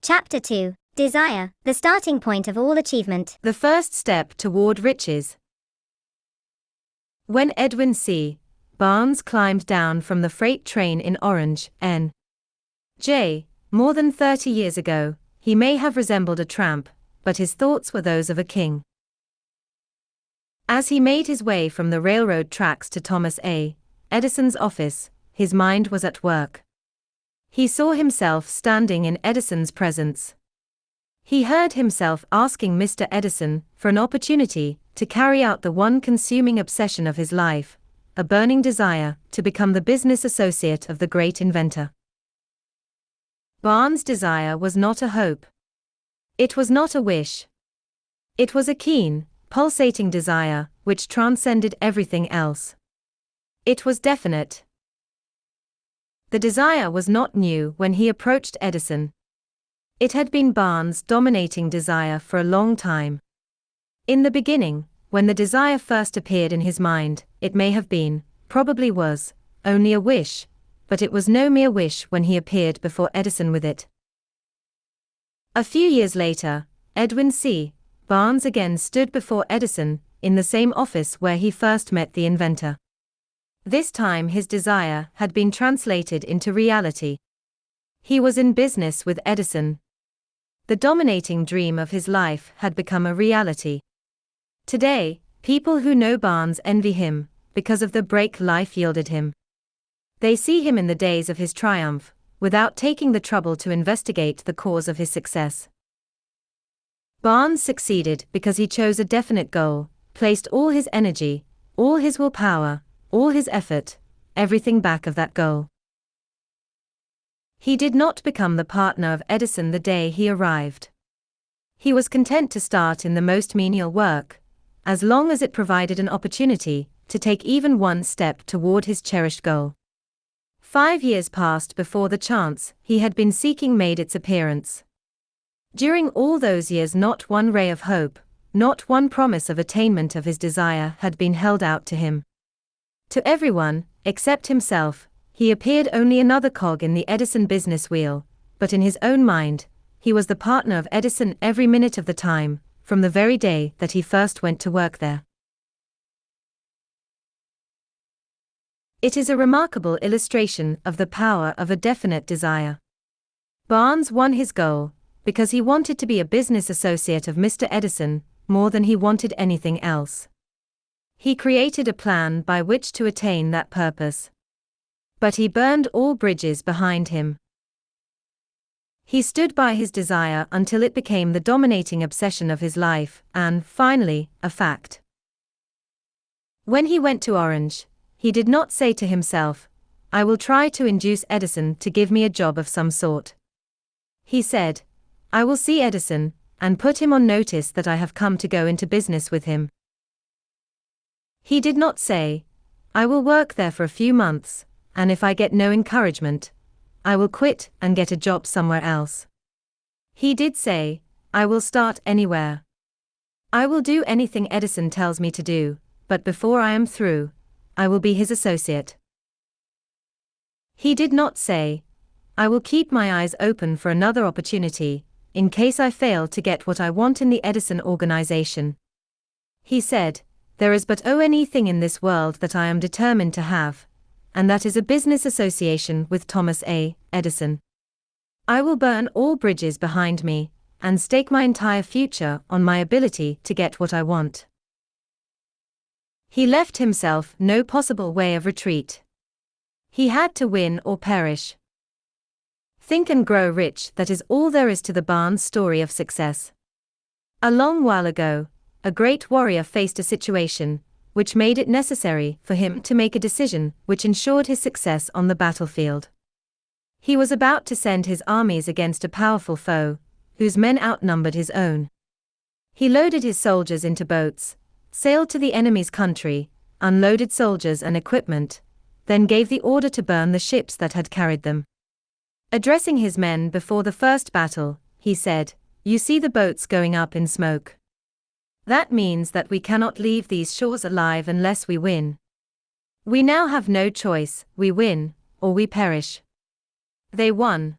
Chapter 2. Desire, the starting point of all achievement. The first step toward riches. When Edwin C. Barnes climbed down from the freight train in Orange, N.J., more than 30 years ago, he may have resembled a tramp, but his thoughts were those of a king. As he made his way from the railroad tracks to Thomas A. Edison's office, his mind was at work. He saw himself standing in Edison's presence. He heard himself asking Mr. Edison for an opportunity to carry out the one consuming obsession of his life, a burning desire to become the business associate of the great inventor. Barnes' desire was not a hope. It was not a wish. It was a keen, pulsating desire which transcended everything else. It was definite. The desire was not new when he approached Edison. It had been Barnes' dominating desire for a long time. In the beginning, when the desire first appeared in his mind, it may have been, probably was, only a wish, but it was no mere wish when he appeared before Edison with it. A few years later, Edwin C. Barnes again stood before Edison, in the same office where he first met the inventor. This time his desire had been translated into reality. He was in business with Edison. The dominating dream of his life had become a reality. Today, people who know Barnes envy him, because of the break life yielded him. They see him in the days of his triumph, without taking the trouble to investigate the cause of his success. Barnes succeeded because he chose a definite goal, placed all his energy, all his willpower, all his effort, everything back of that goal. He did not become the partner of Edison the day he arrived. He was content to start in the most menial work, as long as it provided an opportunity to take even one step toward his cherished goal. 5 years passed before the chance he had been seeking made its appearance. During all those years not one ray of hope, not one promise of attainment of his desire had been held out to him. To everyone, except himself, he appeared only another cog in the Edison business wheel, but in his own mind, he was the partner of Edison every minute of the time, from the very day that he first went to work there. It is a remarkable illustration of the power of a definite desire. Barnes won his goal, because he wanted to be a business associate of Mr. Edison, more than he wanted anything else. He created a plan by which to attain that purpose. But he burned all bridges behind him. He stood by his desire until it became the dominating obsession of his life, and, finally, a fact. When he went to Orange, he did not say to himself, "I will try to induce Edison to give me a job of some sort." He said, "I will see Edison, and put him on notice that I have come to go into business with him." He did not say, "I will work there for a few months, and if I get no encouragement, I will quit and get a job somewhere else." He did say, "I will start anywhere. I will do anything Edison tells me to do, but before I am through, I will be his associate." He did not say, "I will keep my eyes open for another opportunity, in case I fail to get what I want in the Edison organization." He said, "There is but anything in this world that I am determined to have, and that is a business association with Thomas A. Edison. I will burn all bridges behind me, and stake my entire future on my ability to get what I want." He left himself no possible way of retreat. He had to win or perish. Think and grow rich, that is all there is to the Barnes story of success. A long while ago, a great warrior faced a situation which made it necessary for him to make a decision which ensured his success on the battlefield. He was about to send his armies against a powerful foe, whose men outnumbered his own. He loaded his soldiers into boats, sailed to the enemy's country, unloaded soldiers and equipment, then gave the order to burn the ships that had carried them. Addressing his men before the first battle, he said, "You see the boats going up in smoke. That means that we cannot leave these shores alive unless we win. We now have no choice, we win, or we perish." They won.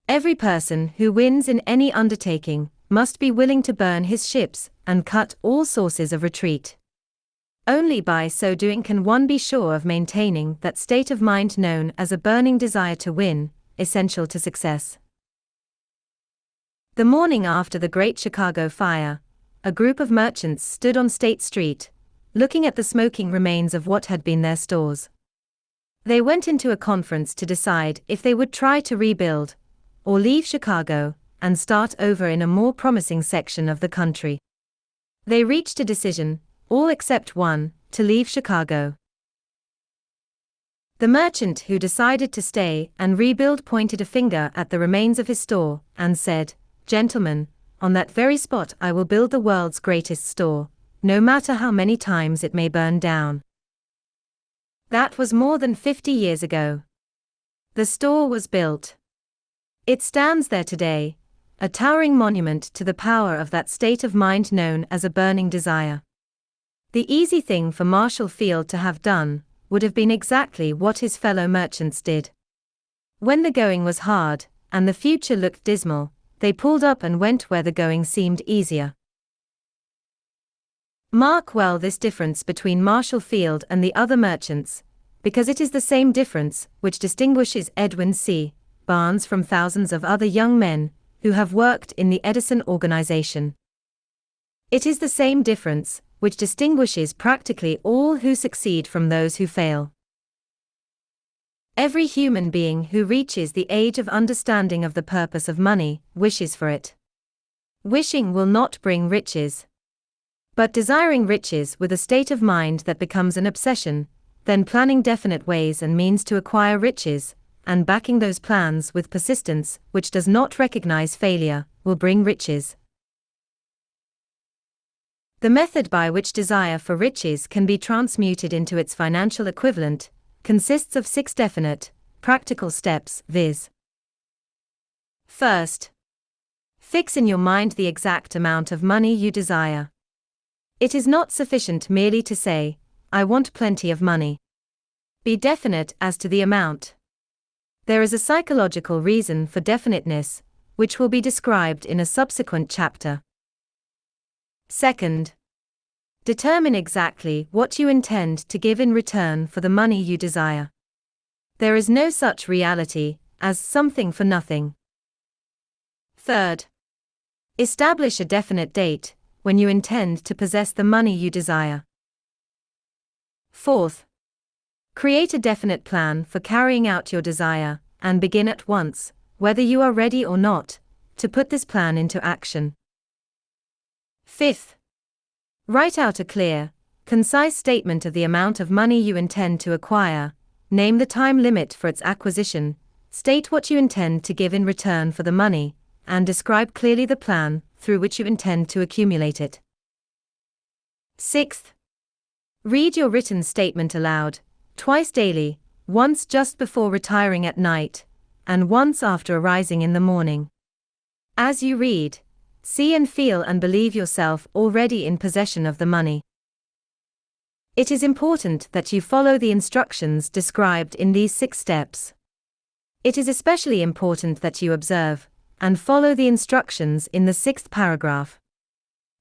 Every person who wins in any undertaking must be willing to burn his ships and cut all sources of retreat. Only by so doing can one be sure of maintaining that state of mind known as a burning desire to win, essential to success. The morning after the Great Chicago Fire, a group of merchants stood on State Street, looking at the smoking remains of what had been their stores. They went into a conference to decide if they would try to rebuild, or leave Chicago and start over in a more promising section of the country. They reached a decision, all except one, to leave Chicago. The merchant who decided to stay and rebuild pointed a finger at the remains of his store and said, "Gentlemen, on that very spot I will build the world's greatest store, no matter how many times it may burn down." That was more than 50 years ago. The store was built. It stands there today, a towering monument to the power of that state of mind known as a burning desire. The easy thing for Marshall Field to have done would have been exactly what his fellow merchants did. When the going was hard, and the future looked dismal, they pulled up and went where the going seemed easier. Mark well this difference between Marshall Field and the other merchants, because it is the same difference which distinguishes Edwin C. Barnes from thousands of other young men who have worked in the Edison organization. It is the same difference which distinguishes practically all who succeed from those who fail. Every human being who reaches the age of understanding of the purpose of money wishes for it. Wishing will not bring riches. But desiring riches with a state of mind that becomes an obsession, then planning definite ways and means to acquire riches, and backing those plans with persistence which does not recognize failure, will bring riches. The method by which desire for riches can be transmuted into its financial equivalent consists of 6 definite, practical steps, viz. First, fix in your mind the exact amount of money you desire. It is not sufficient merely to say, "I want plenty of money." Be definite as to the amount. There is a psychological reason for definiteness, which will be described in a subsequent chapter. Second, determine exactly what you intend to give in return for the money you desire. There is no such reality as something for nothing. Third, establish a definite date when you intend to possess the money you desire. Fourth, create a definite plan for carrying out your desire, and begin at once, whether you are ready or not, to put this plan into action. Fifth, write out a clear, concise statement of the amount of money you intend to acquire, name the time limit for its acquisition, state what you intend to give in return for the money, and describe clearly the plan through which you intend to accumulate it. Sixth, read your written statement aloud, twice daily, once just before retiring at night, and once after arising in the morning. As you read, see and feel and believe yourself already in possession of the money. It is important that you follow the instructions described in these 6 steps. It is especially important that you observe and follow the instructions in the 6th paragraph.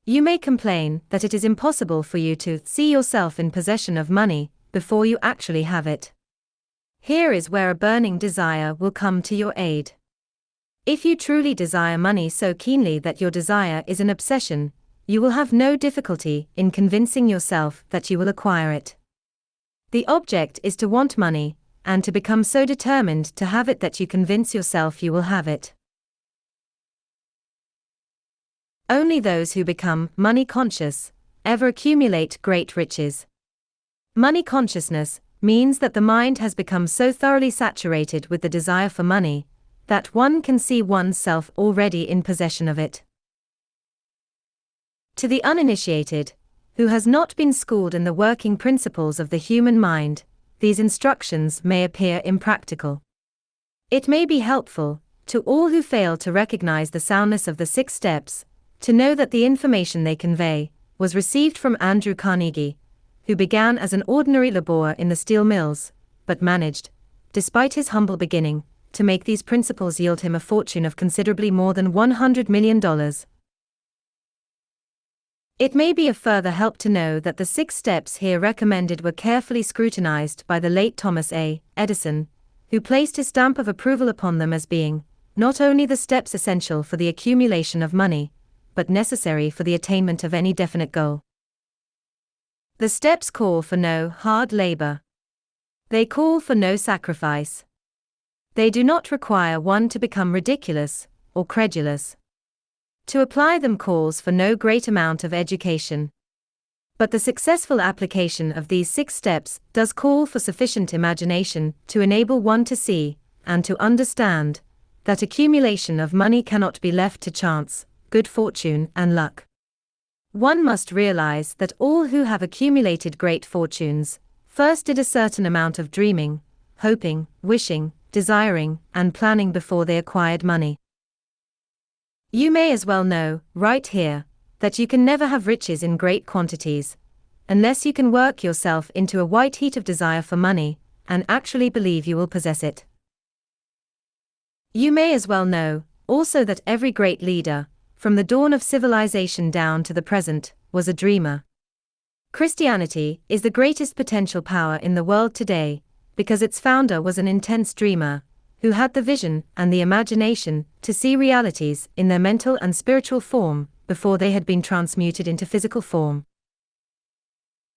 You may complain that it is impossible for you to see yourself in possession of money before you actually have it. Here is where a burning desire will come to your aid. If you truly desire money so keenly that your desire is an obsession, you will have no difficulty in convincing yourself that you will acquire it. The object is to want money, and to become so determined to have it that you convince yourself you will have it. Only those who become money conscious ever accumulate great riches. Money consciousness means that the mind has become so thoroughly saturated with the desire for money that one can see oneself already in possession of it. To the uninitiated, who has not been schooled in the working principles of the human mind, these instructions may appear impractical. It may be helpful, to all who fail to recognize the soundness of the 6 steps, to know that the information they convey was received from Andrew Carnegie, who began as an ordinary laborer in the steel mills, but managed, despite his humble beginning, to make these principles yield him a fortune of considerably more than $100 million. It may be a further help to know that the 6 steps here recommended were carefully scrutinized by the late Thomas A. Edison, who placed his stamp of approval upon them as being not only the steps essential for the accumulation of money, but necessary for the attainment of any definite goal. The steps call for no hard labor. They call for no sacrifice. They do not require one to become ridiculous or credulous. To apply them calls for no great amount of education. But the successful application of these 6 steps does call for sufficient imagination to enable one to see, and to understand, that accumulation of money cannot be left to chance, good fortune, and luck. One must realize that all who have accumulated great fortunes first did a certain amount of dreaming, hoping, wishing, desiring, and planning before they acquired money. You may as well know, right here, that you can never have riches in great quantities, unless you can work yourself into a white heat of desire for money, and actually believe you will possess it. You may as well know, also, that every great leader, from the dawn of civilization down to the present, was a dreamer. Christianity is the greatest potential power in the world today, because its founder was an intense dreamer, who had the vision and the imagination to see realities in their mental and spiritual form before they had been transmuted into physical form.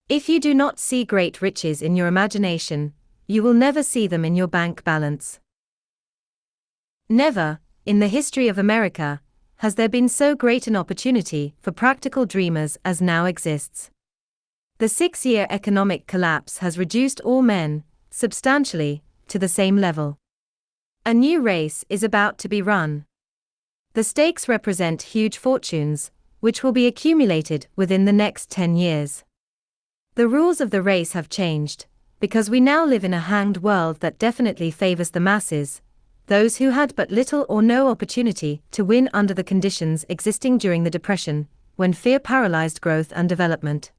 If you do not see great riches in your imagination, you will never see them in your bank balance. Never, in the history of America, has there been so great an opportunity for practical dreamers as now exists. The 6-year economic collapse has reduced all men, substantially, to the same level. A new race is about to be run. The stakes represent huge fortunes, which will be accumulated within the next 10 years. The rules of the race have changed, because we now live in a hanged world that definitely favors the masses, those who had but little or no opportunity to win under the conditions existing during the Depression, when fear paralyzed growth and development.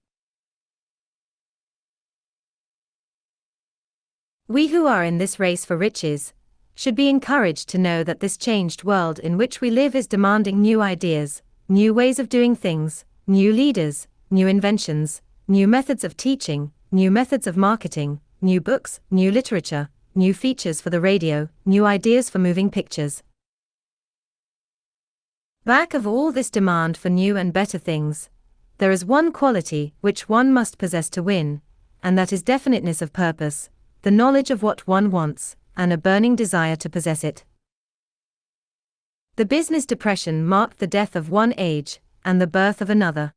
We who are in this race for riches should be encouraged to know that this changed world in which we live is demanding new ideas, new ways of doing things, new leaders, new inventions, new methods of teaching, new methods of marketing, new books, new literature, new features for the radio, new ideas for moving pictures. Back of all this demand for new and better things, there is one quality which one must possess to win, and that is definiteness of purpose, the knowledge of what one wants, and a burning desire to possess it. The business depression marked the death of one age, and the birth of another.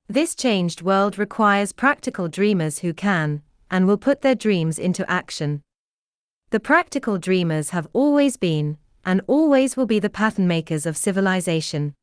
This changed world requires practical dreamers who can, and will put their dreams into action. The practical dreamers have always been, and always will be the pattern makers of civilization.